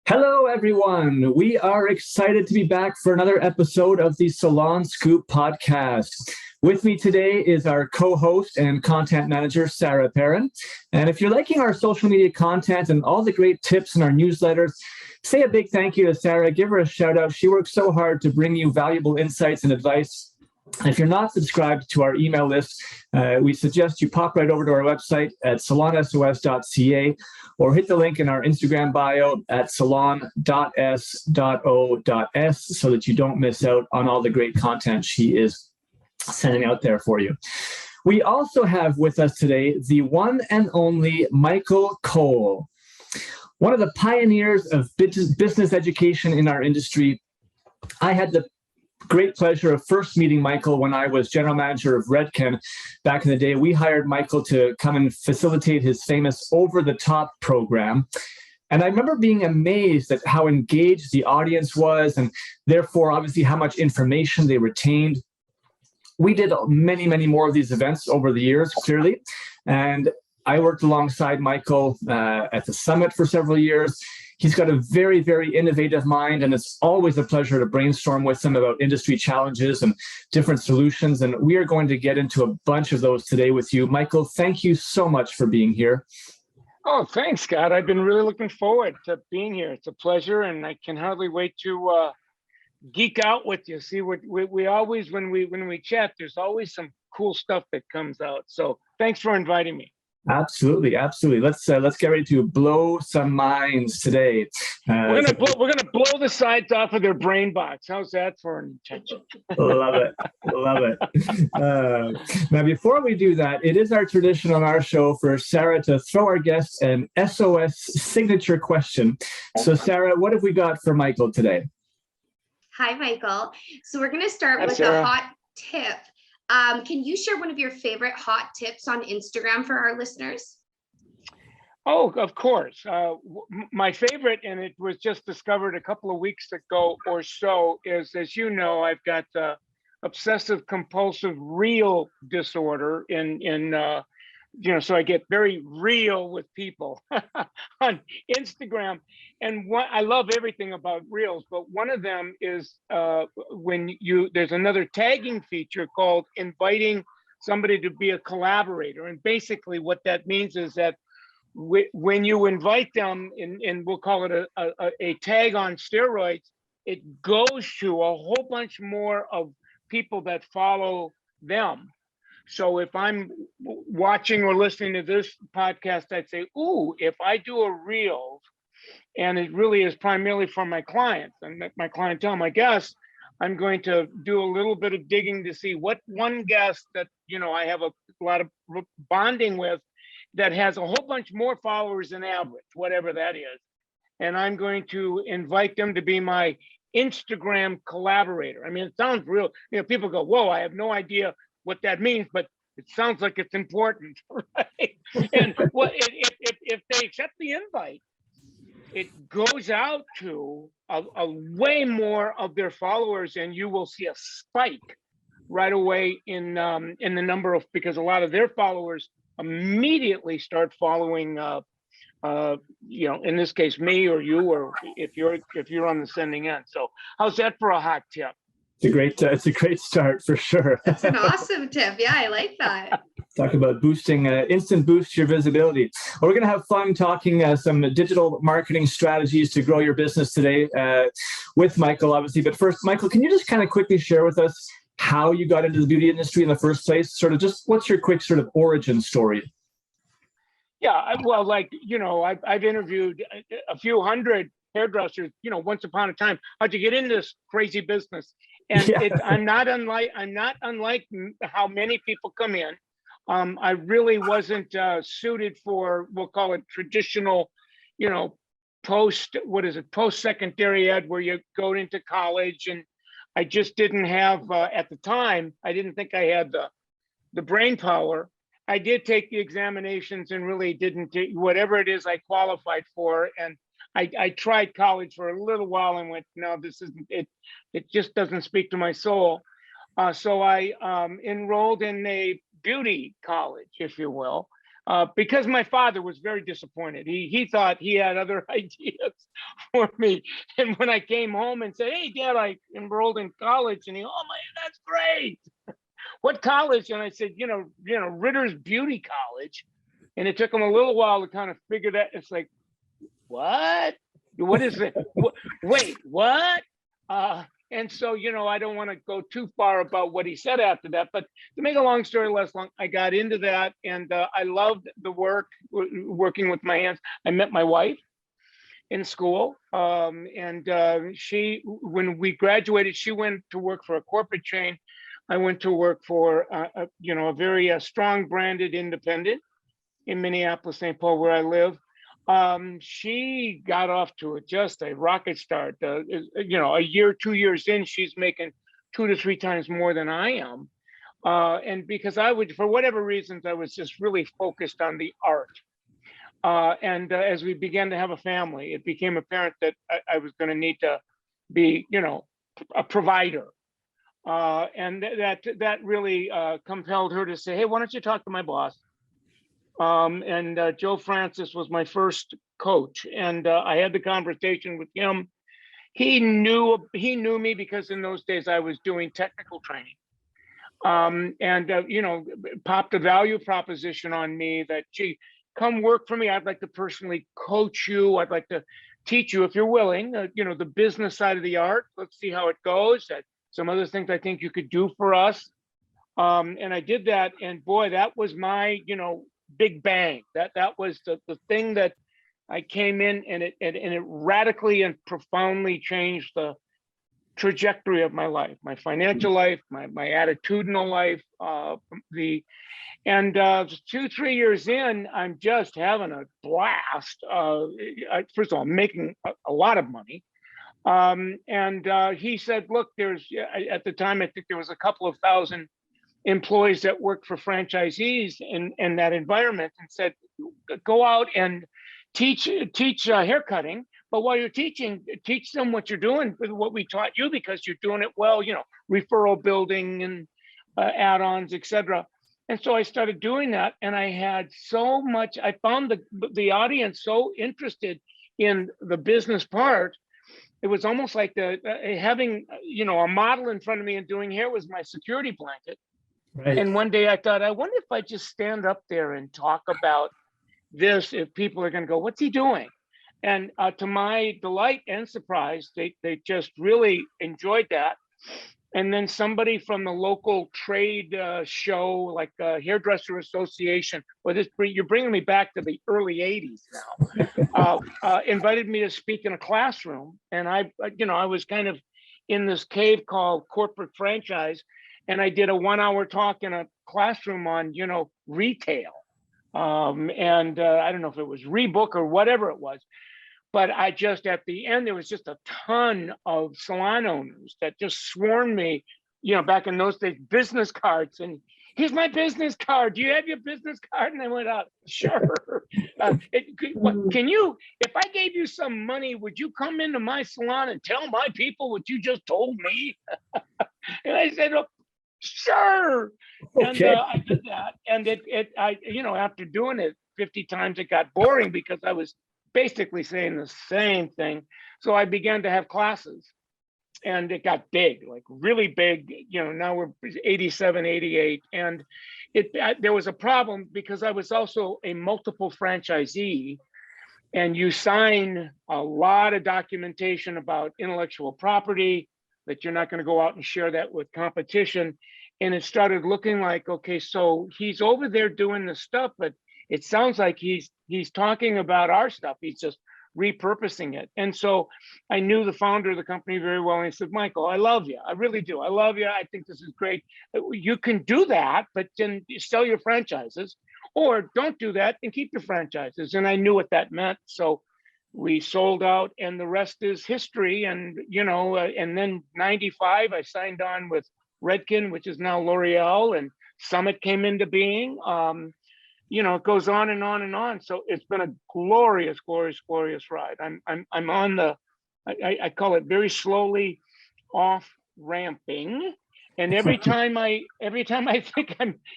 Hello, everyone. We are excited to be back for another episode of the Salon Scoop podcast. With me today is our co-host and content manager, Sarah Perrin. And if you're liking our social media content and all the great tips in our newsletters, say a big thank you to Sarah. Give her a shout out. She works so hard to bring you valuable insights and advice. And if you're not subscribed to our email list, we suggest you pop right over to our website at salonsos.ca or hit the link in our Instagram bio at salon.s.o.s so that you don't miss out on all the great content she is sending out there for you. We also have with us today the one and only Michael Cove, one of the pioneers of business education in our industry. I had the great pleasure of first meeting Michael when I was general manager of Redken back in the day. We hired Michael to come and facilitate his famous Over the Top program. And I remember being amazed at how engaged the audience was and therefore obviously how much information they retained. We did many, many more of these events over the years, clearly. And I worked alongside Michael at the Summit for several years. He's got a very, very innovative mind, and it's always a pleasure to brainstorm with him about industry challenges and different solutions. And we are going to get into a bunch of those today with you. Michael, thank you so much for being here. Oh, thanks, Scott. I've been really looking forward to being here. It's a pleasure, and I can hardly wait to geek out with you. See, we always, when we chat, there's always some cool stuff that comes out. So thanks for inviting me. Absolutely, absolutely. Let's get ready to blow some minds today. We're gonna blow the sides off of their brain box. How's that for an intention? Love it, love it. Now, before we do that, it is our tradition on our show for Sarah to throw our guests an S.O.S. signature question. So, Sarah, what have we got for Michael today? Hi, Michael. So we're gonna start with Sarah. a hot tip. Can you share one of your favorite hot tips on Instagram for our listeners? Oh, of course. My favorite, and it was just discovered a couple of weeks ago or so, is, as you know, I've got obsessive compulsive reel disorder so I get very real with people on Instagram. And I love everything about reels, but one of them is there's another tagging feature called inviting somebody to be a collaborator. And basically what that means is that when you invite them, and we'll call it a tag on steroids, it goes to a whole bunch more of people that follow them. So if I'm watching or listening to this podcast, I'd say, ooh, if I do a reel, and it really is primarily for my clients and my clientele, my guests, I'm going to do a little bit of digging to see what one guest that, I have a lot of bonding with that has a whole bunch more followers than average, whatever that is. And I'm going to invite them to be my Instagram collaborator. I mean, it sounds real, people go, whoa, I have no idea what that means, but it sounds like it's important, right? And if they accept the invite, it goes out to a way more of their followers, and you will see a spike right away in the number of, because a lot of their followers immediately start following in this case me or you, or if you're on the sending end. So how's that for a hot tip? It's a great start for sure. That's an awesome tip. Yeah, I like that. Talk about boosting, instant boost your visibility. We're going to have fun talking some digital marketing strategies to grow your business today with Michael, obviously. But first, Michael, can you just kind of quickly share with us how you got into the beauty industry in the first place? Sort of just what's your quick sort of origin story? Yeah, well, I've interviewed a few hundred hairdressers, once upon a time. How'd you get into this crazy business? And yeah. I'm not unlike how many people come in. I really wasn't suited for, we'll call it traditional, post-secondary ed, where you go into college. And I just didn't have, at the time, I didn't think I had the brain power. I did take the examinations and really didn't take whatever it is I qualified for. And I tried college for a little while and went, no, this isn't it. It just doesn't speak to my soul. So I enrolled in a beauty college, if you will, because my father was very disappointed. He thought he had other ideas for me. And when I came home and said, "Hey, Dad, I enrolled in college," and he, "Oh my, that's great. What college?" And I said, Ritter's Beauty College. And it took him a little while to kind of figure that. It's like, what? What is it? Wait, what? And so, I don't want to go too far about what he said after that, but to make a long story less long, I got into that, and I loved the working with my hands. I met my wife in school, and when we graduated, she went to work for a corporate chain. I went to work for a very strong branded independent in Minneapolis, St. Paul, where I live. She got off to just a rocket start. A year, 2 years in, she's making 2 to 3 times more than I am. And because for whatever reasons, I was just really focused on the art. And as we began to have a family, it became apparent that I was going to need to be, a provider. And that really compelled her to say, "Hey, why don't you talk to my boss?" And Joe Francis was my first coach, and I had the conversation with him. He knew me because in those days I was doing technical training, and popped a value proposition on me that, "Gee, come work for me. I'd like to personally coach you. I'd like to teach you, if you're willing, the business side of the art. Let's see how it goes. Some other things I think you could do for us." And I did that, and boy, that was my big bang. That was the thing that I came in, and it radically and profoundly changed the trajectory of my life, my financial life, my attitudinal life. 2-3 years in, I'm just having a blast. First of all, making a lot of money. He said, "Look, at the time, I think there was a couple of thousand employees that worked for franchisees in that environment," and said, "Go out and teach hair cutting, but while you're teaching, teach them what you're doing with what we taught you, because you're doing it well, referral building and add-ons, etc." And so I started doing that, and I had so much. I found the audience so interested in the business part. It was almost like having a model in front of me and doing hair was my security blanket. Right. And one day I thought, I wonder if I just stand up there and talk about this, if people are going to go, "What's he doing?" And to my delight and surprise, they just really enjoyed that. And then somebody from the local trade show, like Hairdresser Association, you're bringing me back to the early 80s now, invited me to speak in a classroom. And I was kind of in this cave called corporate franchise. And I did a 1-hour talk in a classroom on, retail. And I don't know if it was Rebook or whatever it was. But at the end, there was just a ton of salon owners that just swarmed me, back in those days, business cards. And, "Here's my business card. Do you have your business card?" And I went out, "Sure. If I gave you some money, would you come into my salon and tell my people what you just told me?" And I said, "Oh, sure." Okay. And I did that. And after doing it 50 times, it got boring because I was basically saying the same thing. So I began to have classes, and it got big, like really big. Now we're 87, 88. And there was a problem because I was also a multiple franchisee, and you sign a lot of documentation about intellectual property that you're not going to go out and share that with competition. And it started looking like, okay, so he's over there doing the stuff, but it sounds like he's talking about our stuff. He's just repurposing it. And so I knew the founder of the company very well. And he said, "Michael, I love you. I really do. I love you. I think this is great. You can do that, but then sell your franchises, or don't do that and keep your franchises." And I knew what that meant. So we sold out, and the rest is history. And, and then 95, I signed on with Redken, which is now L'Oreal, and Summit came into being. It goes on and on and on. So it's been a glorious, glorious, glorious ride. I'm on I call it very slowly off ramping. And every time I think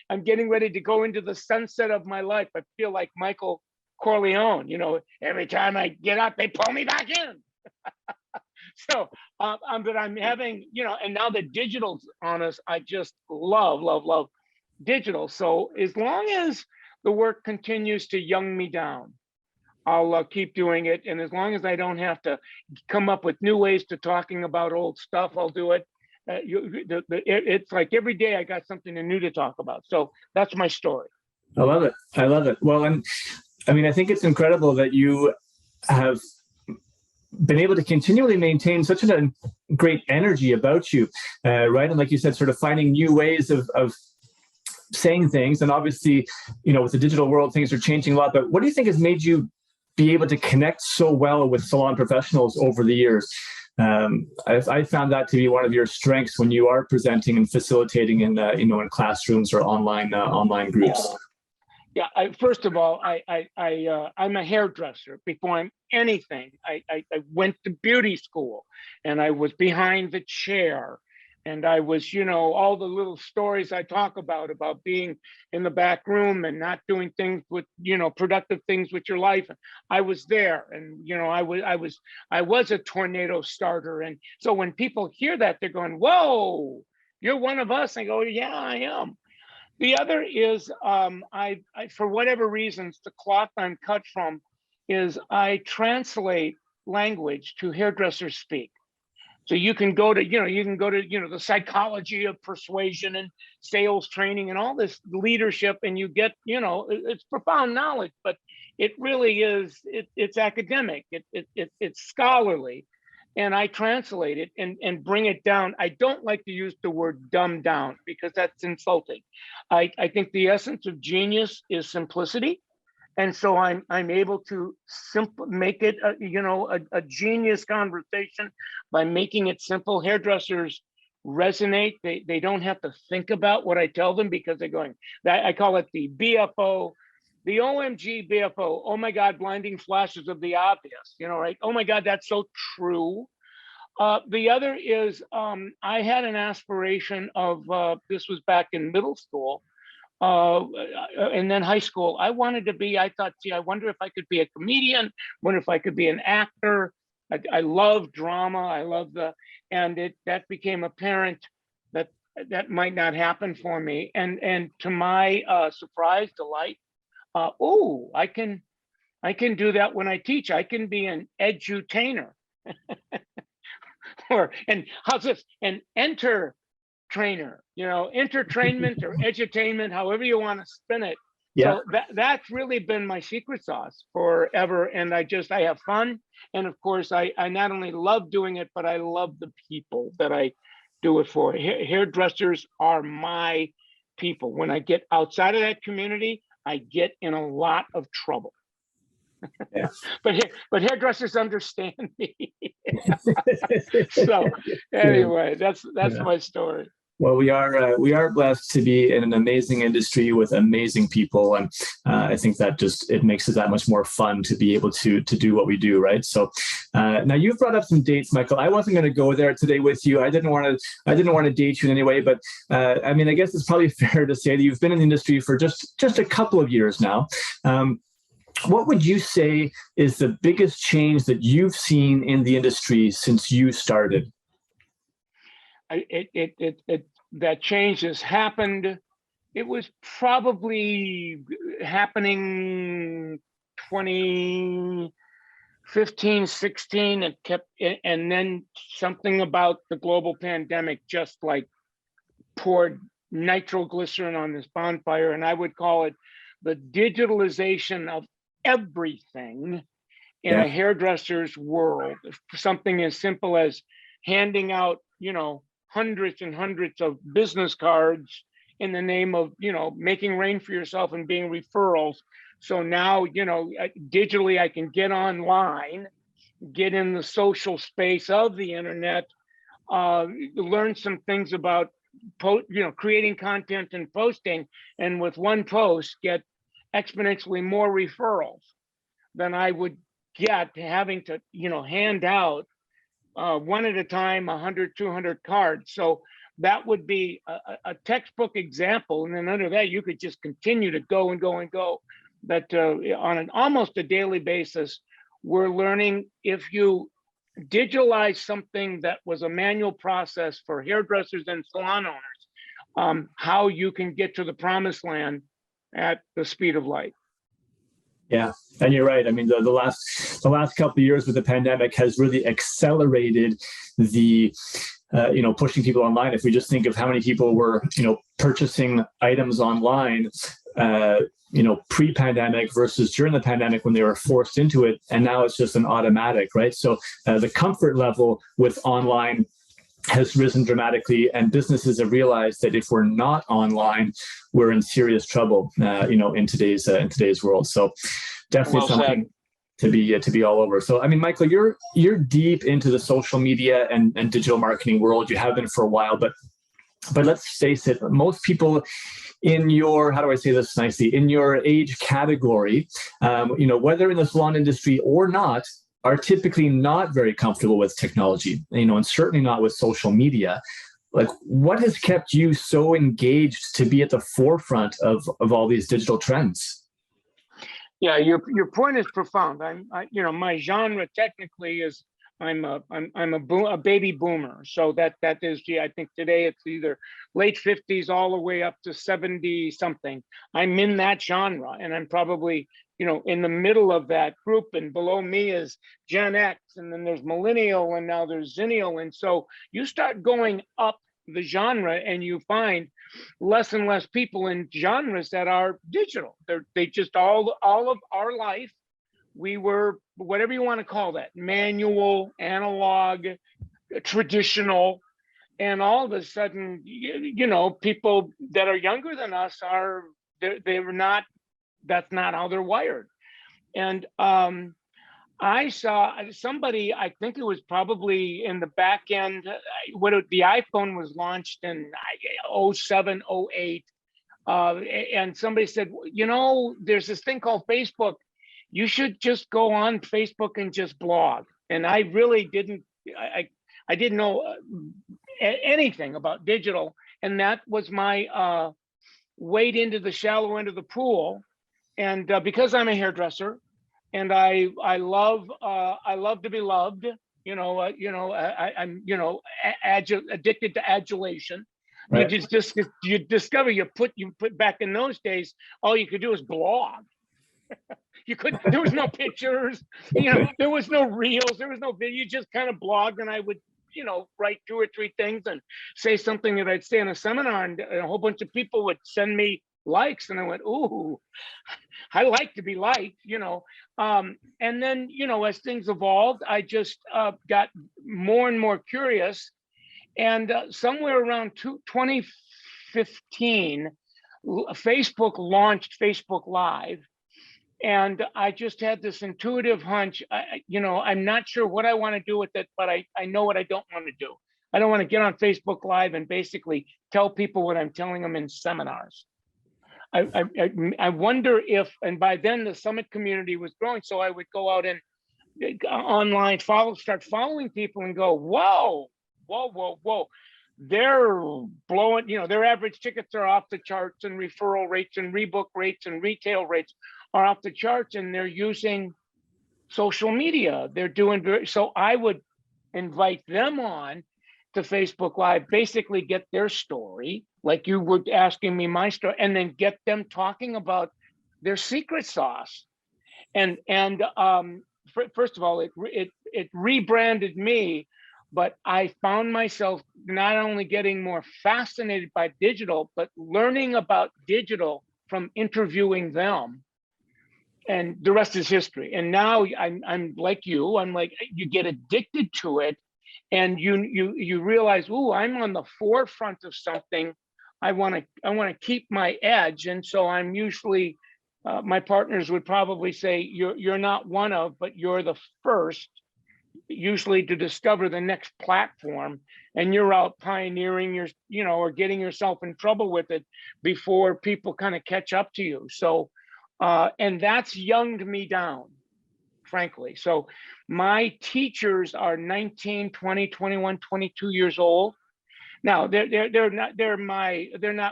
I'm getting ready to go into the sunset of my life, I feel like Michael Corleone. Every time I get up, they pull me back in. So, but I'm having, and now the digital's on us, I just love, love, love digital. So as long as the work continues to young me down, I'll keep doing it. And as long as I don't have to come up with new ways to talking about old stuff, I'll do it. It's like every day I got something new to talk about. So that's my story. I love it. I love it. Well, and I mean, I think it's incredible that you have been able to continually maintain such a great energy about you, right? And like you said, sort of finding new ways of saying things. And obviously, with the digital world, things are changing a lot. But what do you think has made you be able to connect so well with salon professionals over the years? I found that to be one of your strengths when you are presenting and facilitating in in classrooms or online groups. Yeah. First of all, I'm a hairdresser. Before I'm anything, I went to beauty school, and I was behind the chair, and I was, all the little stories I talk about being in the back room and not doing things with, productive things with your life. I was there, and I was a tornado starter. And so when people hear that, they're going, "Whoa, you're one of us." I go, "Yeah, I am." The other is, I for whatever reasons, the cloth I'm cut from is I translate language to hairdressers speak. So you can go to, the psychology of persuasion and sales training and all this leadership, and you get, it's profound knowledge, but it really is, it's academic, it's scholarly. And I translate it and bring it down. I don't like to use the word dumb down because that's insulting. I think the essence of genius is simplicity. And so I'm able to make it a genius conversation by making it simple. Hairdressers resonate. They don't have to think about what I tell them because they're going, I call it the BFO, the OMG BFO. Oh my God, blinding flashes of the obvious, right? Oh my God, that's so true. The other is I had an aspiration of, this was back in middle school, and then high school. I wanted to be, I thought, I wonder if I could be a comedian, wonder if I could be an actor. I love drama. I love that became apparent that might not happen for me. And to my surprise, delight, I can do that when I teach. I can be an edutainer. And how's this? An trainer, entertainment or edutainment, however you want to spin it. Yeah. So that's really been my secret sauce forever. And I have fun. And of course, I not only love doing it, but I love the people that I do it for. Hairdressers are my people. When I get outside of that community, I get in a lot of trouble. Yeah. but hairdressers understand me. So anyway, that's my story. Well, we are blessed to be in an amazing industry with amazing people, and I think that it makes it that much more fun to be able to do what we do, right? So now you've brought up some dates, Michael. I wasn't going to go there today with you. I didn't want to date you in any way, but I mean, I guess it's probably fair to say that you've been in the industry for just a couple of years now. What would you say is the biggest change that you've seen in the industry since you started? That change has happened. It was probably happening 2015, 16, and then something about the global pandemic just like poured nitroglycerin on this bonfire, and I would call it the digitalization of everything in a hairdresser's world. Something as simple as handing out, hundreds and hundreds of business cards in the name of, making rain for yourself and being referrals. So now, digitally I can get online, get in the social space of the internet, learn some things about, creating content and posting, and with one post get exponentially more referrals than I would get having to, hand out one at a time, 100, 200 cards. So that would be a textbook example. And then under that, you could just continue to go and go and go. But on an almost a daily basis, we're learning if you digitalize something that was a manual process for hairdressers and salon owners, how you can get to the promised land at the speed of light. Yeah, and you're right. I mean, the last couple of years with the pandemic has really accelerated the pushing people online. If we just think of how many people were purchasing items online pre-pandemic versus during the pandemic when they were forced into it, and now it's just an automatic, right? So the comfort level with online has risen dramatically, and businesses have realized that if we're not online, we're in serious trouble, in today's world. So definitely Well something to be all over. So I mean, Michael, you're deep into the social media and digital marketing world. You have been for a while, but let's face it, most people in your, how do I say this nicely, in your age category, whether in the salon industry or not, are typically not very comfortable with technology, and certainly not with social media. Like, what has kept you so engaged to be at the forefront of all these digital trends? Yeah, your point is profound. My genre technically is I'm a baby boomer. So that is, I think today it's either late 50s all the way up to 70 something. I'm in that genre, and I'm probably in the middle of that group, and below me is Gen X, and then there's millennial, and now there's Zennial. And so you start going up the genre and you find less and less people in genres that are digital. They just all of our life, we were, whatever you want to call that, manual, analog, traditional, and all of a sudden, people that are younger than us they're not, that's not how they're wired. And I saw somebody, I think it was probably in the back end, the iPhone was launched in 07, 08. And somebody said, there's this thing called Facebook. You should just go on Facebook and just blog. And I really didn't, I didn't know anything about digital. And that was my wade into the shallow end of the pool. And because I'm a hairdresser, and I love to be loved, I'm addicted to adulation. Right. You discover you put back in those days, all you could do is blog. There was no pictures, there was no reels, there was no video, you just kind of blogged, and I would write 2 or 3 things and say something that I'd say in a seminar, and a whole bunch of people would send me likes, and I went, ooh, I like to be liked, and then as things evolved, I just got more and more curious, and somewhere around 2015, Facebook launched Facebook Live, and I just had this intuitive hunch. I'm not sure what I want to do with it, but I know what I don't want to do. I don't want to get on Facebook Live and basically tell people what I'm telling them in seminars. I wonder if, and by then the Summit community was growing, so I would go out and online start following people and go, whoa, they're blowing, their average tickets are off the charts, and referral rates and rebook rates and retail rates are off the charts, and they're using social media. They're doing so I would invite them on to Facebook Live, basically get their story, like you were asking me my story, and then get them talking about their secret sauce. And first of all, it rebranded me, but I found myself not only getting more fascinated by digital, but learning about digital from interviewing them. And the rest is history. And now I'm like you. I'm like, you get addicted to it, and you realize, ooh, I'm on the forefront of something. I want to keep my edge, and so I'm usually my partners would probably say you're not one of, but you're the first, usually, to discover the next platform, and you're out pioneering or getting yourself in trouble with it before people kind of catch up to you. So. And that's younged me down, frankly. So my teachers are 19, 20, 21, 22 years old. Now they're not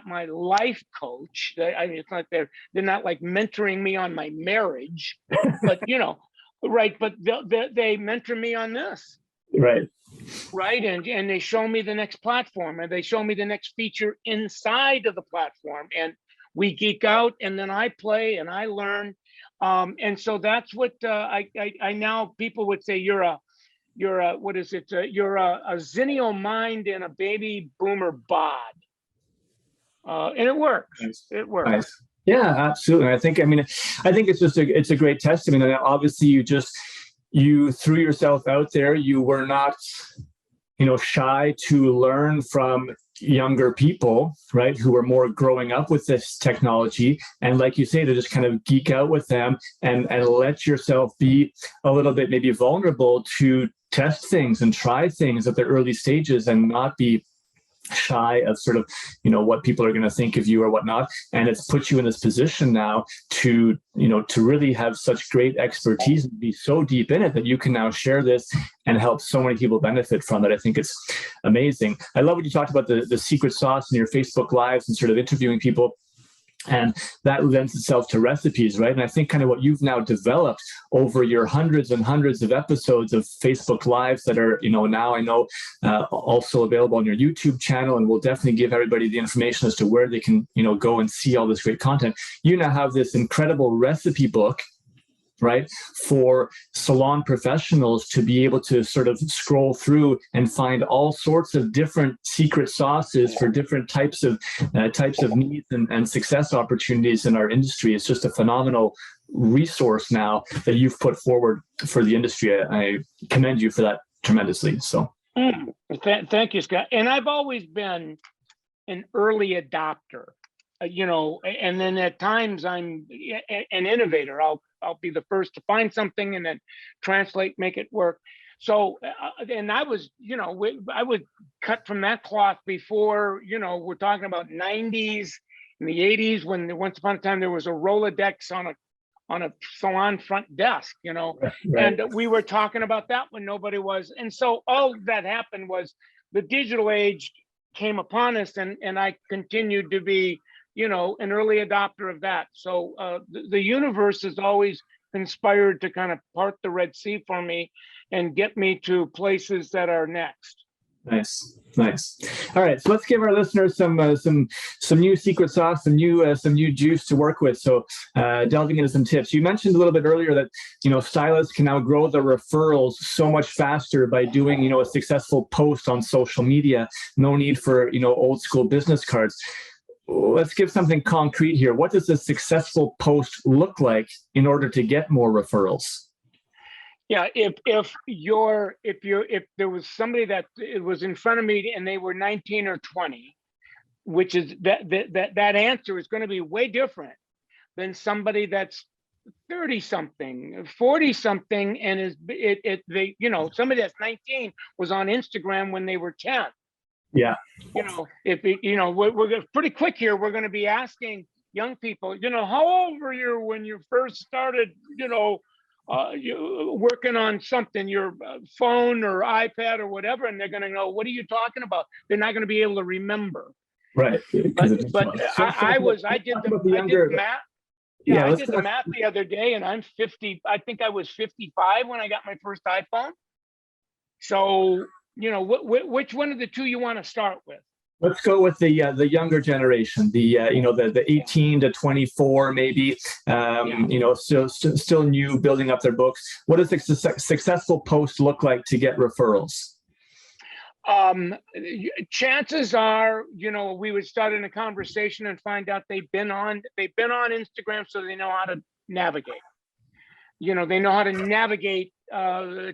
my life coach. It's not they're not like mentoring me on my marriage, but right. But they mentor me on this. Right. Right. And they show me the next platform, and they show me the next feature inside of the platform, and we geek out, and then I play and I learn. And so that's what I now, people would say, you're a what is it? You're a zennial mind in a baby boomer bod. And it works. Nice. It works. Nice. Yeah, absolutely. I think it's just it's a great testament. And obviously you threw yourself out there. You were not, shy to learn from younger people, right, who are more growing up with this technology. And like you say, to just kind of geek out with them and let yourself be a little bit maybe vulnerable to test things and try things at the early stages and not be shy of sort of, what people are going to think of you or whatnot. And it's put you in this position now to really have such great expertise and be so deep in it that you can now share this and help so many people benefit from it. I think it's amazing. I love what you talked about the secret sauce in your Facebook Lives and sort of interviewing people. And that lends itself to recipes, right? And I think kind of what you've now developed over your hundreds and hundreds of episodes of Facebook Lives that are, now I know also available on your YouTube channel, and we'll definitely give everybody the information as to where they can, go and see all this great content. You now have this incredible recipe book, right, for salon professionals to be able to sort of scroll through and find all sorts of different secret sauces for different types of needs and success opportunities in our industry. It's just a phenomenal resource now that you've put forward for the industry. I commend you for that tremendously. So, thank you, Scott. And I've always been an early adopter. And then at times I'm an innovator. I'll be the first to find something and then translate, make it work. So, and I was, I would cut from that cloth before, we're talking about 90s, in the 80s, when once upon a time there was a Rolodex on a salon front desk, right. And we were talking about that when nobody was. And so all that happened was the digital age came upon us, and I continued to be, an early adopter of that. So the universe has always conspired to kind of part the Red Sea for me and get me to places that are next. Nice. All right, so let's give our listeners some new secret sauce, some new juice to work with. So delving into some tips. You mentioned a little bit earlier that stylists can now grow their referrals so much faster by doing a successful post on social media. No need for old school business cards. Let's give something concrete here. What does a successful post look like in order to get more referrals? Yeah, if there was somebody that it was in front of me and they were 19 or 20, which is that answer is going to be way different than somebody that's 30 something, 40 something, and somebody that's 19 was on Instagram when they were 10. Yeah. We're pretty quick here. We're going to be asking young people, how old were you when you first started, you working on something, your phone or iPad or whatever, and they're going to know, what are you talking about? They're not going to be able to remember. Right. But I did the math. Yeah, I did the math the other day, and I'm 50. I think I was 55 when I got my first iPhone. So, which one of the two you want to start with? Let's go with the younger generation, the 18 to 24, maybe, still new, building up their books. What does a successful post look like to get referrals? Chances are, we would start in a conversation and find out they've been on Instagram, so they know how to navigate. They know how to navigate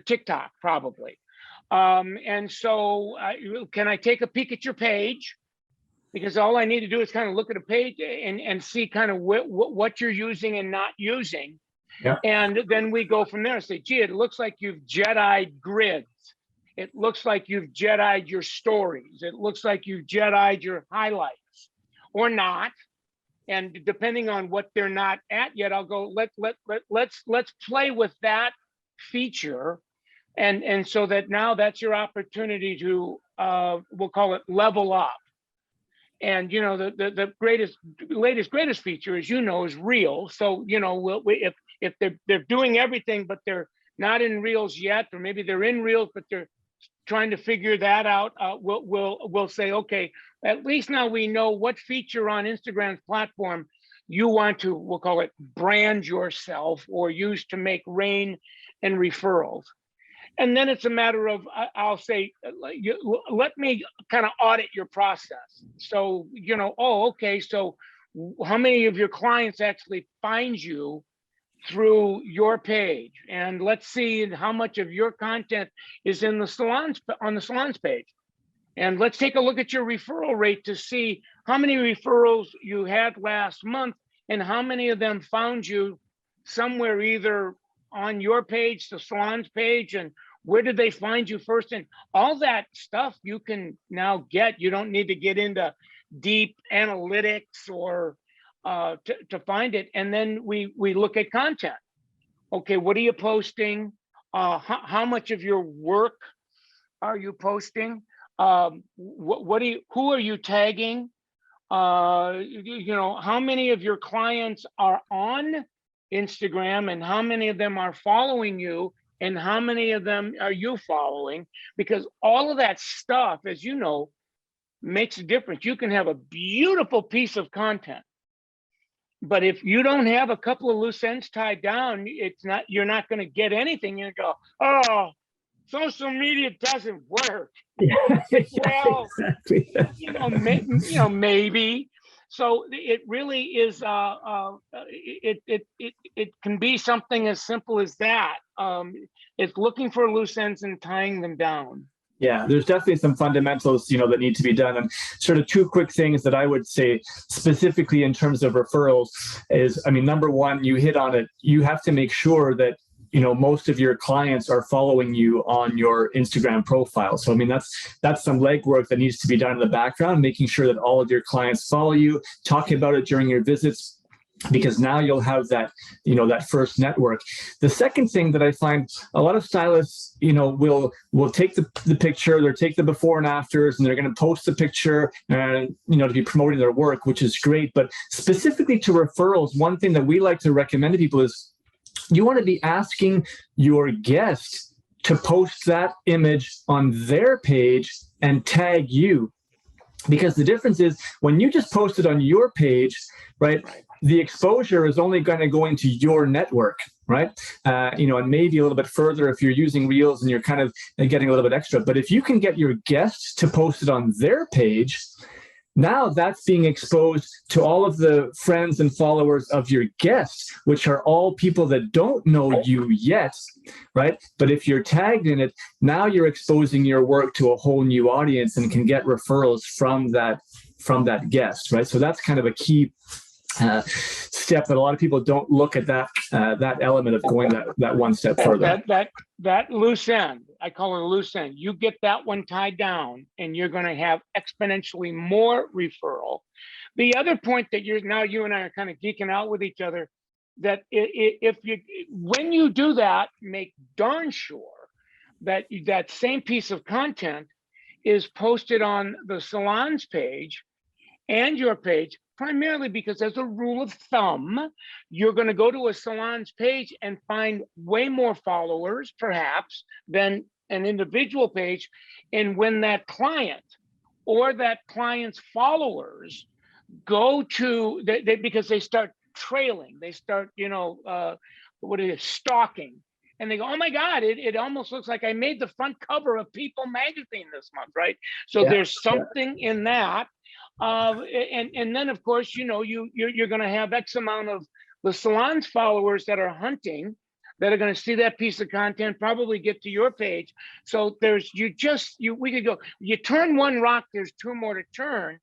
TikTok, probably. And so can I take a peek at your page? Because all I need to do is kind of look at a page and see kind of what you're using and not using. Yeah. And then we go from there and say, gee, it looks like you've Jedi'd grids. It looks like you've Jedi'd your stories. It looks like you've Jedi'd your highlights or not. And depending on what they're not at yet, I'll go, let's play with that feature. And so that now that's your opportunity to, we'll call it level up. And, the latest feature, as is Reel. So, if they're doing everything, but they're not in Reels yet, or maybe they're in Reels, but they're trying to figure that out, we'll say, okay, at least now we know what feature on Instagram's platform you want to, we'll call it brand yourself or use to make rain and referrals. And then it's a matter of, I'll say, let me kind of audit your process. So, oh, okay, so how many of your clients actually find you through your page? And let's see how much of your content is in the salons, on the salons page. And let's take a look at your referral rate to see how many referrals you had last month and how many of them found you somewhere either on your page, the salon's page, and where did they find you first? And all that stuff you can now get. You don't need to get into deep analytics or to find it. And then we look at content. Okay, what are you posting? How much of your work are you posting? Who are you tagging? How many of your clients are on Instagram and how many of them are following you and how many of them are you following? Because all of that stuff, as you know, makes a difference. You can have a beautiful piece of content, but if you don't have a couple of loose ends tied down, you're not going to get anything. You go, oh, social media doesn't work. Well, exactly. Maybe. So it really is. It can be something as simple as that. It's looking for loose ends and tying them down. Yeah, there's definitely some fundamentals, that need to be done. And sort of two quick things that I would say specifically in terms of referrals is, number one, you hit on it. You have to make sure that most of your clients are following you on your Instagram profile. So, that's some legwork that needs to be done in the background, making sure that all of your clients follow you, talking about it during your visits, because now you'll have that, that first network. The second thing that I find a lot of stylists, will take the picture, they'll take the before and afters, and they're going to post the picture, to be promoting their work, which is great. But specifically to referrals, one thing that we like to recommend to people is you want to be asking your guests to post that image on their page and tag you. Because the difference is when you just post it on your page, right, the exposure is only going to go into your network, right? And maybe a little bit further if you're using Reels and you're kind of getting a little bit extra. But if you can get your guests to post it on their page, now that's being exposed to all of the friends and followers of your guests, which are all people that don't know you yet, right? But if you're tagged in it, now you're exposing your work to a whole new audience and can get referrals from that guest, right? So that's kind of a key step that a lot of people don't look at that element of going that one step further. That loose end, I call it a loose end. You get that one tied down, and you're going to have exponentially more referral. The other point that you and I are kind of geeking out with each other, that when you do that, make darn sure that that same piece of content is posted on the salon's page and your page, primarily because as a rule of thumb, you're going to go to a salon's page and find way more followers, perhaps, than an individual page. And when that client or that client's followers go to, because they start trailing, they start, stalking. And they go, oh my God, it almost looks like I made the front cover of People magazine this month, right? So there's something in that. And then of course, you're going to have X amount of the salon's followers that are hunting, that are going to see that piece of content, probably get to your page. So we could go, you turn one rock, there's two more to turn.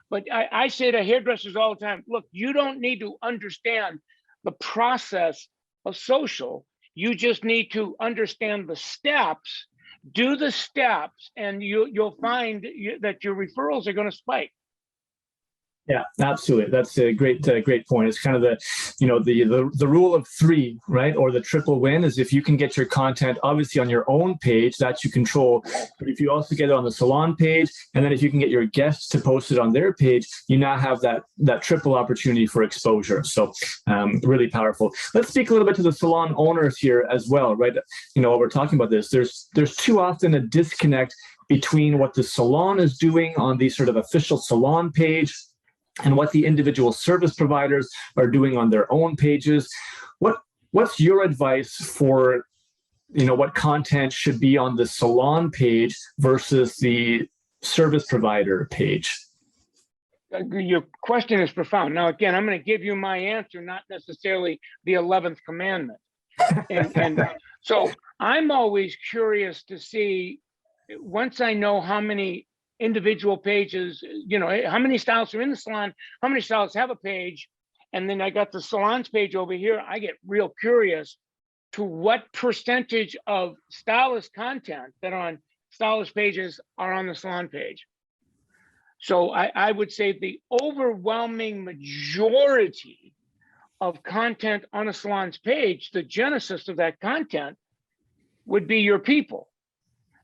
But I say to hairdressers all the time, look, you don't need to understand the process of social. You just need to understand the steps, do the steps, and you'll find that your referrals are going to spike. Yeah, absolutely. That's a great point. It's kind of the rule of three, right? Or the triple win is if you can get your content obviously on your own page that you control, but if you also get it on the salon page, and then if you can get your guests to post it on their page, you now have that triple opportunity for exposure. So really powerful. Let's speak a little bit to the salon owners here as well, right? While we're talking about this, there's too often a disconnect between what the salon is doing on the sort of official salon page and what the individual service providers are doing on their own pages. What's your advice for what content should be on the salon page versus the service provider page? Your question is profound. Now, again, I'm going to give you my answer, not necessarily the 11th commandment. And so I'm always curious to see, once I know how many individual pages, how many stylists are in the salon, how many stylists have a page, and then I got the salon's page over here, I get real curious to what percentage of stylist content that are on stylist pages are on the salon page. So I would say the overwhelming majority of content on a salon's page, the genesis of that content would be your people.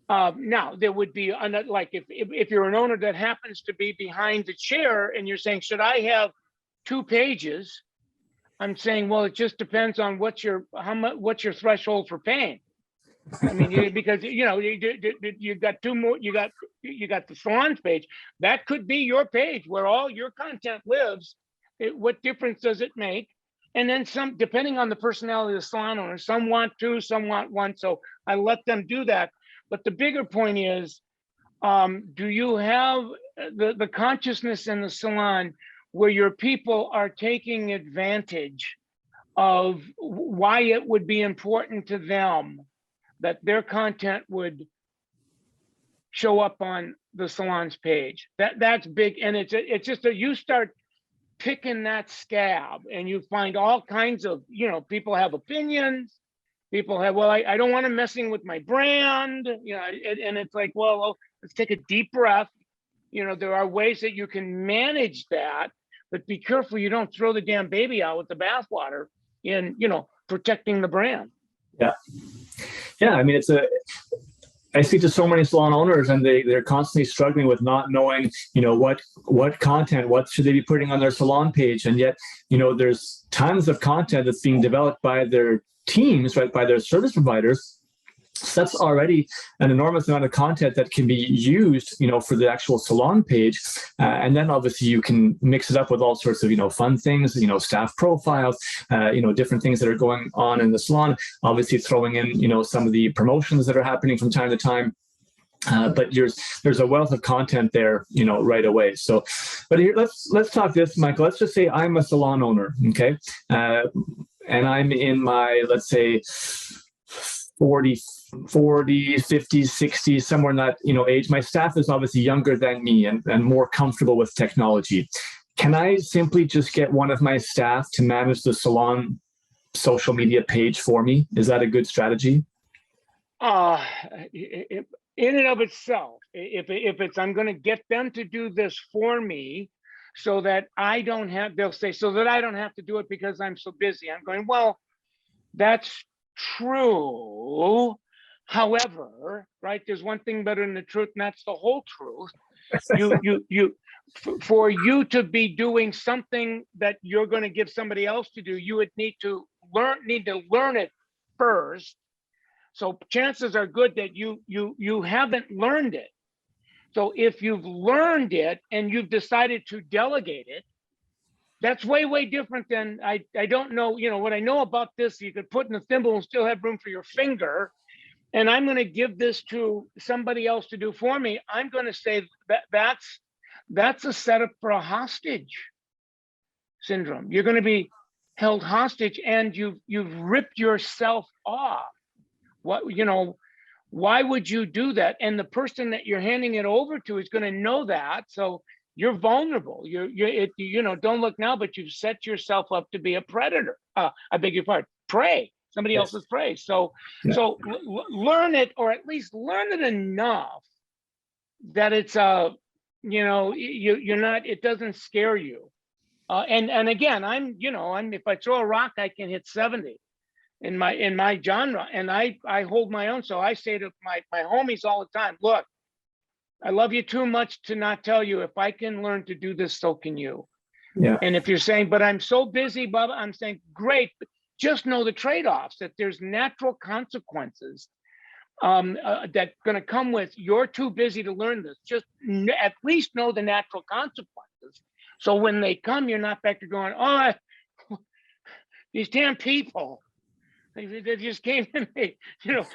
Now, there would be, like if you're an owner that happens to be behind the chair and you're saying, should I have 2 pages? I'm saying, well, it just depends on what's your threshold for paying. I mean, because you got 2 more, you got the salon's page. That could be your page where all your content lives. What difference does it make? And then some, depending on the personality of the salon owner, some want 2, some want 1. So I let them do that. But the bigger point is, do you have the consciousness in the salon where your people are taking advantage of why it would be important to them that their content would show up on the salon's page? That's big. And it's just that you start picking that scab and you find all kinds of, people have opinions. People have, well, I don't want them messing with my brand, and it's like, well, let's take a deep breath. There are ways that you can manage that, but be careful you don't throw the damn baby out with the bathwater in, protecting the brand. Yeah. Yeah. I mean, I speak to so many salon owners and they're constantly struggling with not knowing, what content, what should they be putting on their salon page. And yet, there's tons of content that's being developed by their teams, right, by their service providers. So that's already an enormous amount of content that can be used, for the actual salon page. And then obviously you can mix it up with all sorts of, fun things, staff profiles, different things that are going on in the salon, obviously throwing in, some of the promotions that are happening from time to time. But there's a wealth of content there, right away. So, but here, let's talk this, Michael. Let's just say I'm a salon owner, okay? And I'm in my, let's say, 40, 50s, 60s, somewhere in that age. My staff is obviously younger than me and more comfortable with technology. Can I simply just get one of my staff to manage the salon social media page for me? Is that a good strategy? In and of itself, if it's I'm going to get them to do this for me so that I don't have, they'll say, so that I don't have to do it because I'm so busy. I'm going, well, that's true. However, right, there's one thing better than the truth, and that's the whole truth. For you to be doing something that you're going to give somebody else to do, you would need to learn it first. So chances are good that you haven't learned it. So if you've learned it and you've decided to delegate it, that's way different than I don't know, what I know about this, you could put in a thimble and still have room for your finger. And I'm going to give this to somebody else to do for me. I'm going to say that's a setup for a hostage syndrome. You're going to be held hostage and you've ripped yourself off. Why would you do that? And the person that you're handing it over to is going to know that. So you're vulnerable. Don't look now, but you've set yourself up to be a predator. I beg your pardon, prey, somebody else's prey. So learn it, or at least learn it enough that it's you're not, it doesn't scare you. And again, if I throw a rock, I can hit 70 in my genre, and I hold my own. So I say to my homies all the time, look, I love you too much to not tell you. If I can learn to do this, so can you. Yeah. And if you're saying, but I'm so busy, Bubba, I'm saying, great, but just know the trade-offs, that there's natural consequences that going to come with, you're too busy to learn this. Just at least know the natural consequences. So when they come, you're not back to going, oh, these damn people, they just came to me,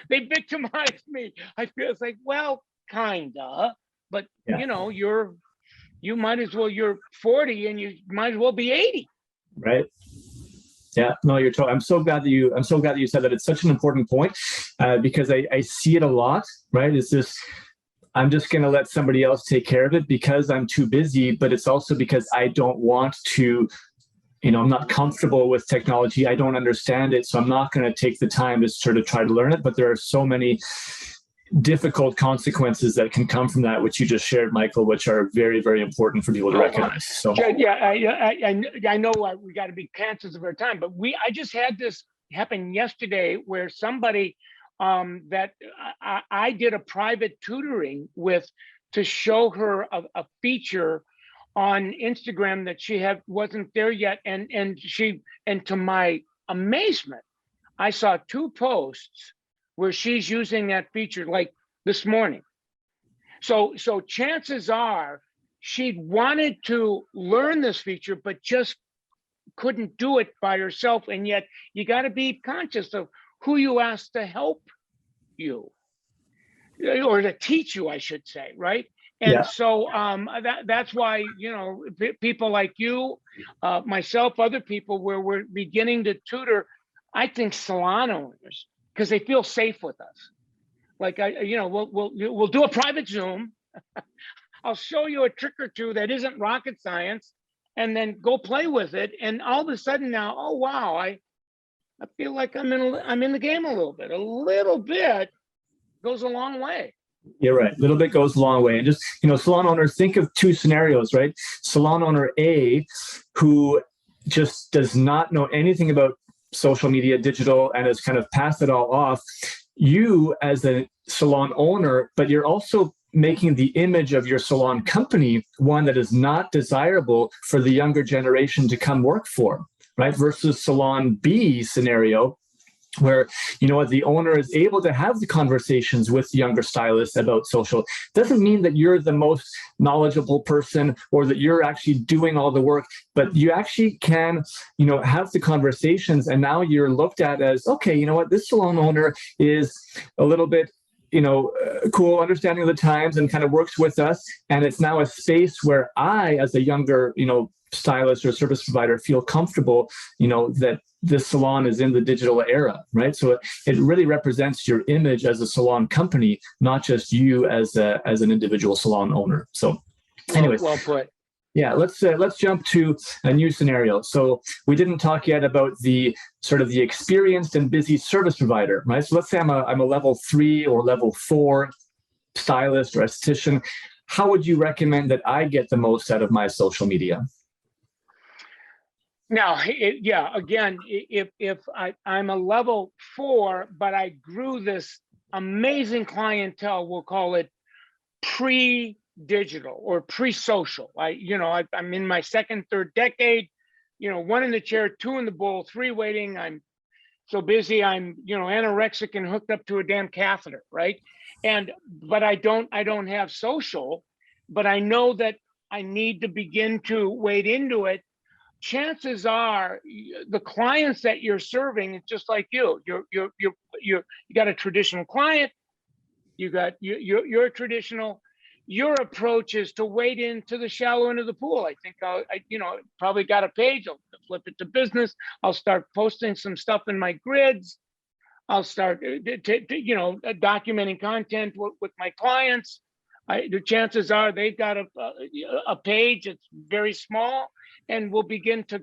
they victimized me. I feel it's like, well, kinda, but you might as well, you're 40 and you might as well be 80. Right. Yeah, no, you're totally. I'm so glad that you said that. It's such an important point because I see it a lot, right? It's just, I'm just going to let somebody else take care of it because I'm too busy, but it's also because I don't want to, I'm not comfortable with technology. I don't understand it. So I'm not going to take the time to sort of try to learn it. But there are so many difficult consequences that can come from that, which you just shared, Michael, which are very, very important for people to recognize. So yeah, I know we got to be conscious of our time, but I just had this happen yesterday where somebody that I did a private tutoring with to show her a feature on Instagram that she wasn't there yet, and to my amazement, I saw 2 posts where she's using that feature, like this morning. So chances are she wanted to learn this feature, but just couldn't do it by herself. And yet you got to be conscious of who you ask to help you, or to teach you, I should say, right? And yeah. So that's why, people like you, myself, other people, where we're beginning to tutor, I think, salon owners, because they feel safe with us. Like we'll do a private Zoom. I'll show you a trick or two that isn't rocket science, and then go play with it. And all of a sudden now, oh wow, I feel like I'm in the game a little bit. A little bit goes a long way. You're right. A little bit goes a long way. And just, salon owners, think of 2 scenarios, right? Salon owner A, who just does not know anything about social media, digital, and has kind of passed it all off. You as a salon owner, but you're also making the image of your salon company one that is not desirable for the younger generation to come work for, right? Versus salon B scenario, where the owner is able to have the conversations with younger stylists about social. Doesn't mean that you're the most knowledgeable person or that you're actually doing all the work, but you actually can have the conversations, and now you're looked at as, okay, this salon owner is a little bit cool, understanding of the times, and kind of works with us. And it's now a space where I, as a younger stylist or service provider, feel comfortable that this salon is in the digital era, right? So it really represents your image as a salon company, not just you as an individual salon owner. So anyways, well put. Yeah, let's jump to a new scenario. So we didn't talk yet about the sort of the experienced and busy service provider, right? So let's say I'm a level 3 or level 4 stylist or esthetician. How would you recommend that I get the most out of my social media? Now, again, if I'm a level 4, but I grew this amazing clientele, we'll call it pre-digital or pre-social. I'm in my 2nd, 3rd decade, 1 in the chair, 2 in the bowl, 3 waiting. I'm so busy, I'm, anorexic and hooked up to a damn catheter, right? But I don't have social, but I know that I need to begin to wade into it. Chances are the clients that you're serving, it's just like you got a traditional client, you're traditional. Your approach is to wade into the shallow end of the pool. I think I probably got a page, I'll flip it to business. I'll start posting some stuff in my grids. I'll start documenting content with my clients. The chances are they've got a page. It's very small, and we'll begin to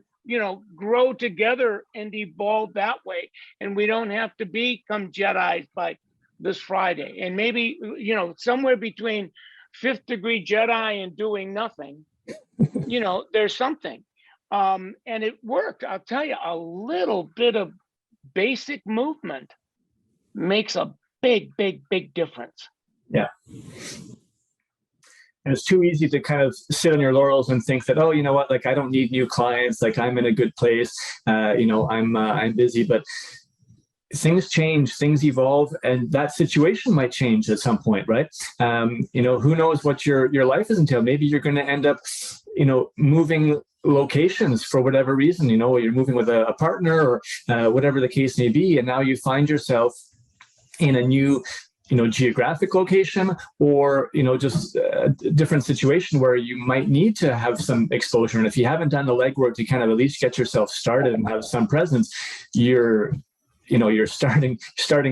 grow together and evolve that way. And we don't have to become Jedis by this Friday. And maybe somewhere between fifth degree Jedi and doing nothing, there's something. And it worked. I'll tell you, a little bit of basic movement makes a big, big, big difference. Yeah. And it's too easy to kind of sit on your laurels and think that, oh, you know what, like I don't need new clients, like I'm in a good place, I'm busy, but things change, things evolve, and that situation might change at some point, right? Who knows what your life is entail? Maybe you're going to end up, moving locations for whatever reason. You're moving with a partner or whatever the case may be, and now you find yourself in a new geographic location, or just a different situation where you might need to have some exposure. And if you haven't done the legwork to kind of at least get yourself started and have some presence, you're starting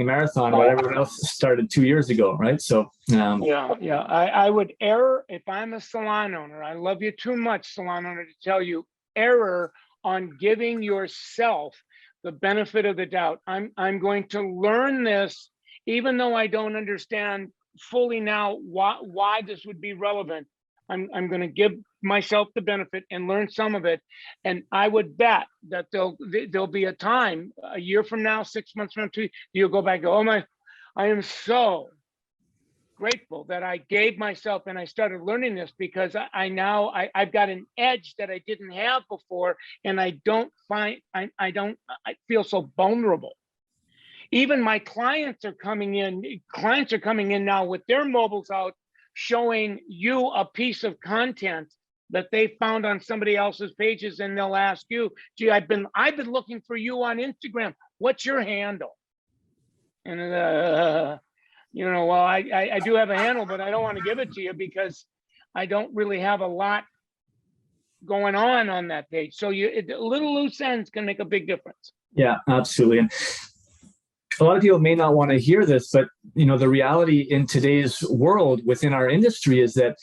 a marathon where everyone else started 2 years ago, right? So I would err if I'm a salon owner. I love you too much, salon owner, to tell you error on giving yourself the benefit of the doubt. I'm going to learn this, even though I don't understand fully now why this would be relevant. I'm going to give myself the benefit and learn some of it. And I would bet that there'll be a time, a year from now, 6 months from now, you'll go back and go, oh my, I am so grateful that I gave myself and I started learning this, because I've got an edge that I didn't have before. And I feel so vulnerable. Even my clients are coming in now with their mobiles out, showing you a piece of content that they found on somebody else's pages, and they'll ask you, gee, I've been looking for you on Instagram. What's your handle? And well, I do have a handle, but I don't want to give it to you because I don't really have a lot going on that page. So little loose ends can make a big difference. Yeah, absolutely. And a lot of people may not want to hear this, but the reality in today's world within our industry is that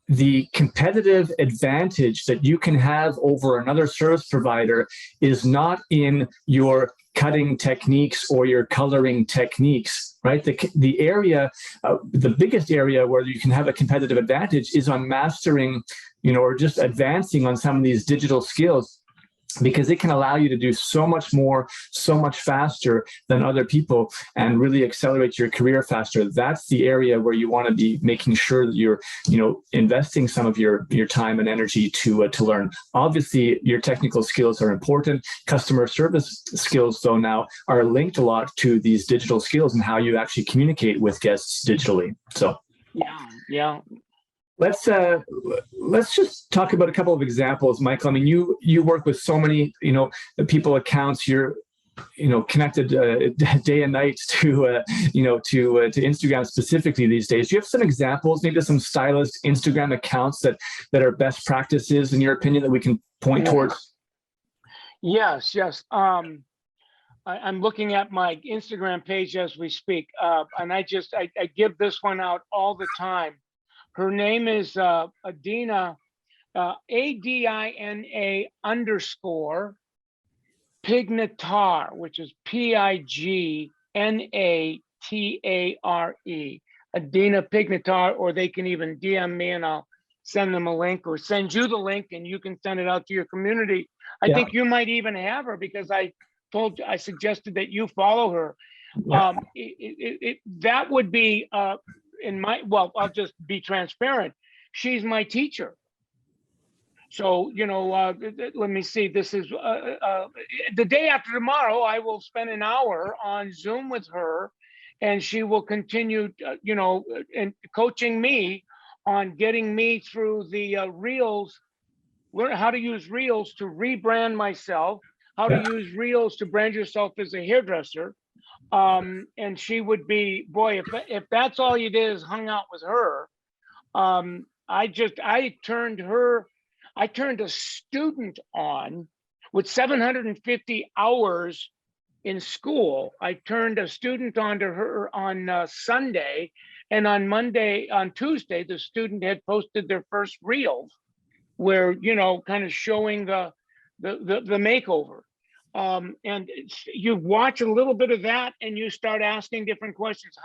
the competitive advantage that you can have over another service provider is not in your cutting techniques or your coloring techniques, right? The area, the biggest area where you can have a competitive advantage is on mastering, or just advancing on some of these digital skills, because it can allow you to do so much more, so much faster than other people, and really accelerate your career faster. That's the area where you want to be making sure that you're, investing some of your time and energy to learn. Obviously, your technical skills are important. Customer service skills, though, now are linked a lot to these digital skills and how you actually communicate with guests digitally. So, yeah. Let's just talk about a couple of examples, Michael. I mean, you work with so many, people, accounts. You're, connected day and night to Instagram specifically these days. Do you have some examples, maybe some stylist Instagram accounts that are best practices in your opinion that we can point towards? Yes. I'm looking at my Instagram page as we speak, and I give this one out all the time. Her name is Adina, ADINA _ Pignatar, which is PIGNATARE, Adina Pignatar, or they can even DM me and I'll send them a link, or send you the link and you can send it out to your community. I think you might even have her, because I suggested that you follow her. Yeah. That would be I'll just be transparent. She's my teacher. So, let me see, this is the day after tomorrow, I will spend an hour on Zoom with her, and she will continue, and coaching me on getting me through the Reels, learn how to use Reels to rebrand myself, how to use Reels to brand yourself as a hairdresser. And she would be, boy, if that's all you did is hung out with her. I turned a student on with 750 hours in school. I turned a student on to her on Sunday, and on Tuesday, the student had posted their first reel where, kind of showing the makeover. And you watch a little bit of that and you start asking different questions.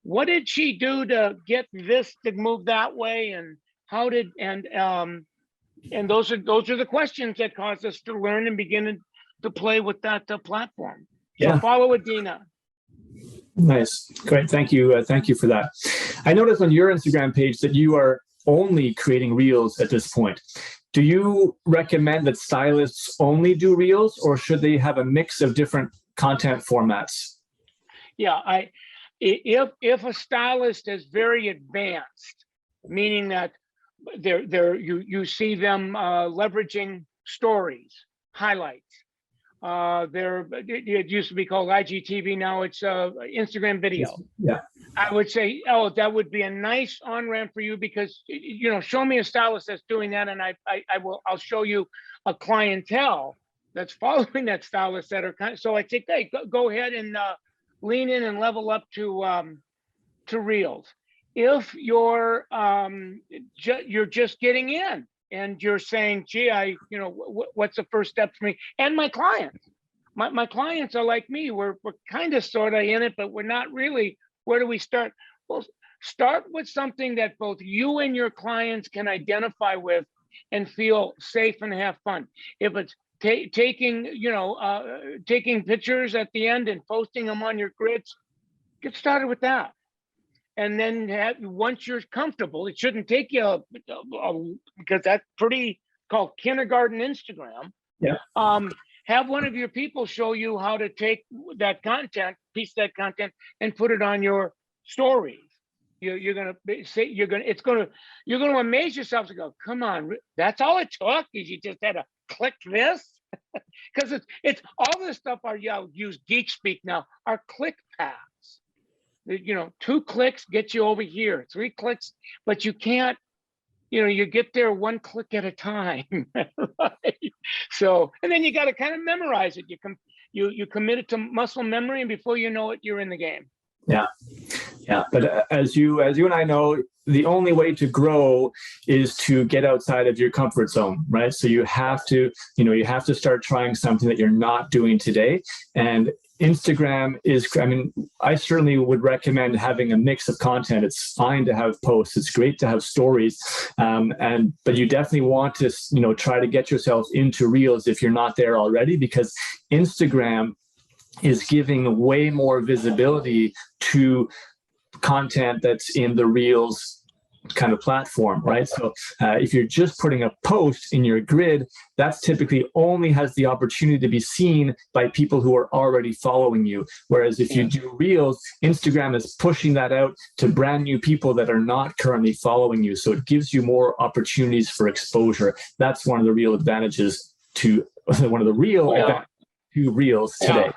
what did she do to get this to move that way, and how did and those are the questions that cause us to learn and begin to play with that platform. So Yeah. follow Adina. Nice. Great. Thank you. Thank you for that. I noticed on your Instagram page that you are only creating reels at this point. Do you recommend that stylists only do reels, or should they have a mix of different content formats? Yeah, if a stylist is very advanced, meaning that you see them leveraging stories, highlights. It used to be called IGTV. Now it's Instagram video. Yeah. I would say, oh, that would be a nice on-ramp for you, because, you know, show me a stylist that's doing that, and I'll show you a clientele that's following that stylist that are kind of. So I think, hey, go ahead and lean in and level up to reels. If you're just getting in and you're saying, gee, what's the first step for me and my clients? My clients are like me. We're kind of sort of in it, but we're not really. Where do we start? Well, start with something that both you and your clients can identify with and feel safe and have fun. If it's taking pictures at the end and posting them on your grids, get started with that. And then once you're comfortable, it shouldn't take you because that's pretty called kindergarten Instagram. Yeah. Have one of your people show you how to take that piece of that content, and put it on your stories. You're gonna amaze yourself and go, come on, that's all it took, is you just had to click this. Because it's all this stuff use geek speak now, are click paths. 2 clicks get you over here, 3 clicks, but you can't, you get there 1 click at a time. Right? So, and then you got to kind of memorize it. You commit it to muscle memory, and before you know it, you're in the game. Yeah. But as you and I know, the only way to grow is to get outside of your comfort zone, right? So you have to start trying something that you're not doing today. And Instagram I certainly would recommend having a mix of content. It's fine to have posts. It's great to have stories. But you definitely want to, try to get yourself into reels if you're not there already, because Instagram is giving way more visibility to content that's in the reels kind of platform, right? So if you're just putting a post in your grid, that's typically only has the opportunity to be seen by people who are already following you. Whereas if you do reels, Instagram is pushing that out to brand new people that are not currently following you. So it gives you more opportunities for exposure. That's one of the real advantages to reels today.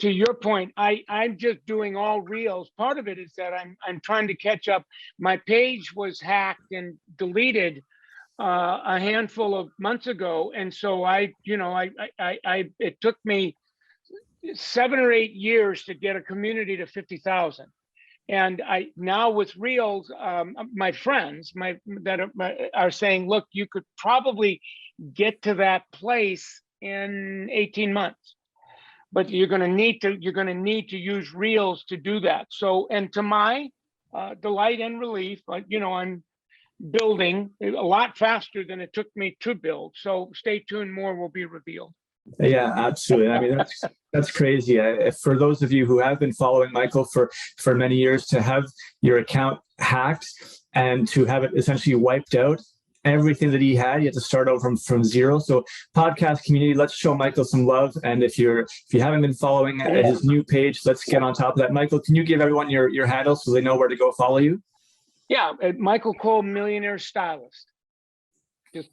To your point, I'm just doing all reels. Part of it is that I'm trying to catch up. My page was hacked and deleted a handful of months ago, and so it took me 7 or 8 years to get a community to 50,000. And now with reels, my friends are saying, look, you could probably get to that place in 18 months, but you're going to need to use reels to do that. So, and to my delight and relief, I'm building a lot faster than it took me to build. So stay tuned, more will be revealed. Yeah, absolutely. I mean, that's crazy. For those of you who have been following Michael for many years, to have your account hacked and to have it essentially wiped out, everything that he had, you had to start over from zero. So podcast community, let's show Michael some love. And if you haven't been following his new page, let's get on top of that. Michael, can you give everyone your handle so they know where to go follow you? Yeah, Michael Cole Millionaire Stylist. Just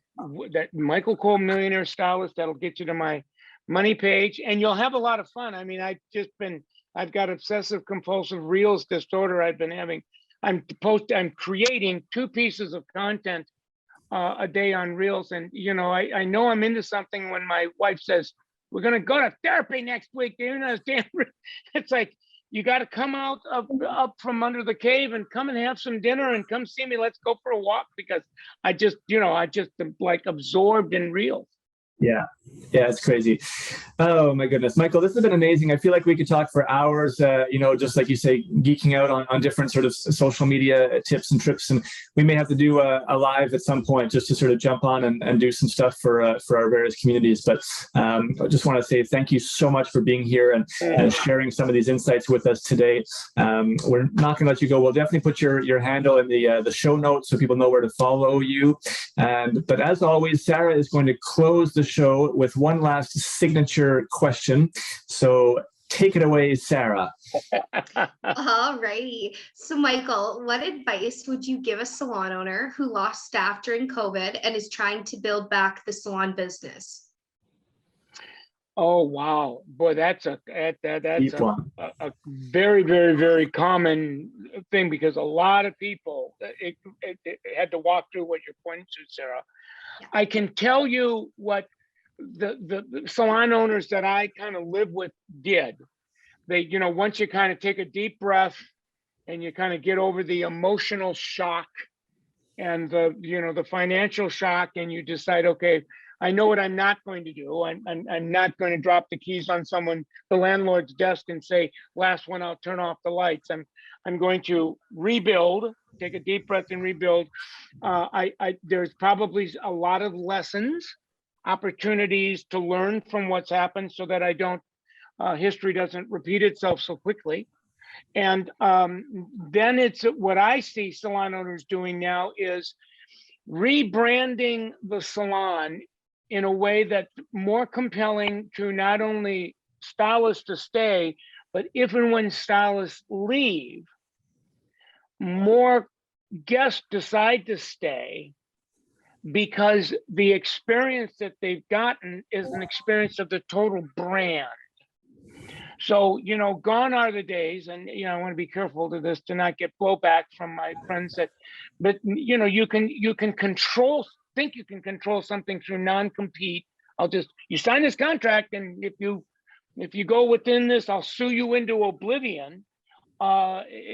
that Michael Cole Millionaire Stylist, that'll get you to my money page, and you'll have a lot of fun. I mean, I've got obsessive compulsive reels disorder I've been having. I'm creating 2 pieces of content a day on reels, and I know I'm into something when my wife says we're going to go to therapy next week. Do you understand? It's like, you got to come out up from under the cave and come and have some dinner and come see me. Let's go for a walk, because I just am like absorbed in reels. Yeah, Yeah, it's crazy. Oh my goodness, Michael, this has been amazing. I feel like we could talk for hours, just like you say, geeking out on different sort of social media tips and trips. And we may have to do a live at some point just to sort of jump on and do some stuff for our various communities. But I just want to say thank you so much for being here and sharing some of these insights with us today. We're not going to let you go. We'll definitely put your handle in the show notes so people know where to follow you. But as always, Sarah is going to close the show with one last signature question. So take it away, Sarah. All righty. So Michael, what advice would you give a salon owner who lost staff during COVID and is trying to build back the salon business? Oh, wow. Boy, that's a very, very, very common thing, because a lot of people it had to walk through what you're pointing to, Sarah. I can tell you what the salon owners that I kind of live with did. They, once you kind of take a deep breath and you kind of get over the emotional shock and the financial shock, and you decide, okay, I know what I'm not going to do. I'm not going to drop the keys on the landlord's desk and say, last one out, turn off the lights. I'm going to rebuild, take a deep breath and rebuild. There's probably a lot of lessons, opportunities to learn from what's happened so that history doesn't repeat itself so quickly. And then it's what I see salon owners doing now is rebranding the salon in a way that's more compelling to not only stylists to stay, but if and when stylists leave, more guests decide to stay because the experience that they've gotten is an experience of the total brand. So, gone are the days, and, I want to be careful to this, to not get blowback from my friends but you can control something through non-compete. You sign this contract, and if you go within this, I'll sue you into oblivion. Okay,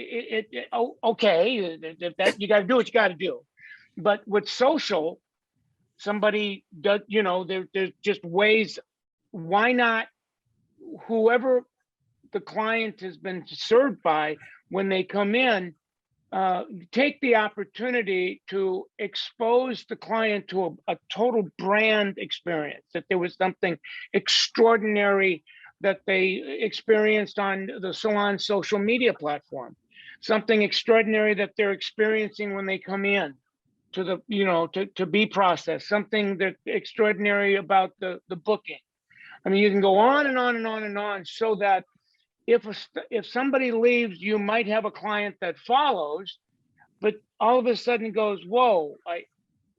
if that, you got to do what you got to do. But with social, somebody does, there's just ways, why not whoever the client has been served by when they come in, take the opportunity to expose the client to a total brand experience, that there was something extraordinary that they experienced on the salon social media platform, something extraordinary that they're experiencing when they come in to to be processed, something that extraordinary about the booking. I mean, you can go on and on and on and on, so that if somebody leaves, you might have a client that follows, but all of a sudden goes, whoa,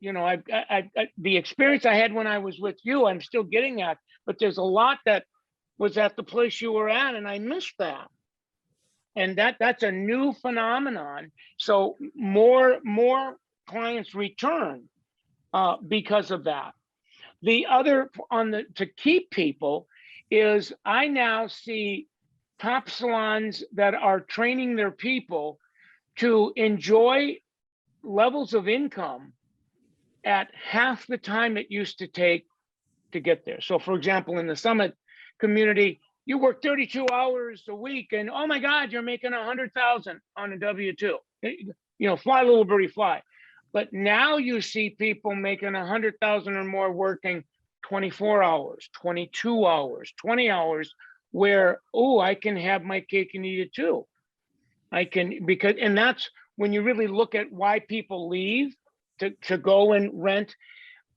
the experience I had when I was with you, I'm still getting at, but there's a lot that was at the place you were at, and I missed that. And that's a new phenomenon. So more clients return because of that. The other to keep people is, I now see top salons that are training their people to enjoy levels of income at half the time it used to take to get there. So for example, in the Summit community, you work 32 hours a week, and oh my God, you're making 100,000 on a W-2. Fly little birdie fly. But now you see people making 100,000 or more working 24 hours, 22 hours, 20 hours, where, I can have my cake and eat it too. And that's when you really look at why people leave to go and rent.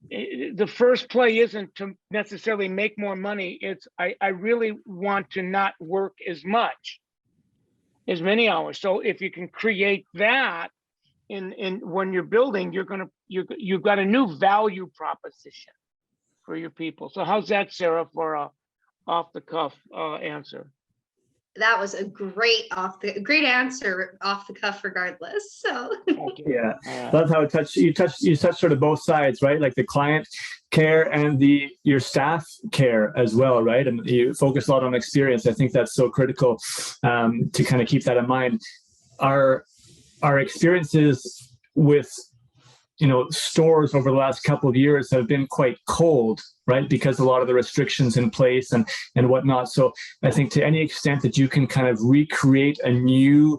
The first play isn't to necessarily make more money. It's, I really want to not work as many hours. So if you can create that in when you're building, you've got a new value proposition for your people. So how's that, Sarah, for a off the cuff answer? That was a great answer off the cuff regardless. So yeah, that's how you touch sort of both sides, right? Like the client care and your staff care as well, right? And you focus a lot on experience. I think that's so critical to kind of keep that in mind. Our experiences with stores over the last couple of years have been quite cold, right? Because a lot of the restrictions in place and whatnot. So I think to any extent that you can kind of recreate a new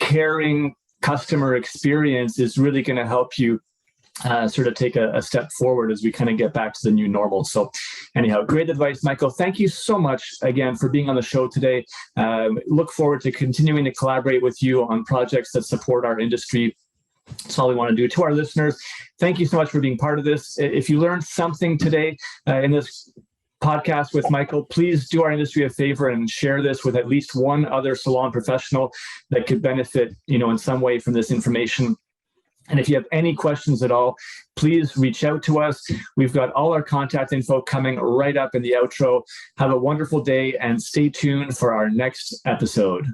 caring customer experience is really going to help you sort of take a step forward as we kind of get back to the new normal. So anyhow, great advice, Michael. Thank you so much again for being on the show today. Look forward to continuing to collaborate with you on projects that support our industry. That's all we want to do. To our listeners, thank you so much for being part of this. If you learned something today in this podcast with Michael, please do our industry a favor and share this with at least one other salon professional that could benefit, in some way from this information. And if you have any questions at all, please reach out to us. We've got all our contact info coming right up in the outro. Have a wonderful day and stay tuned for our next episode.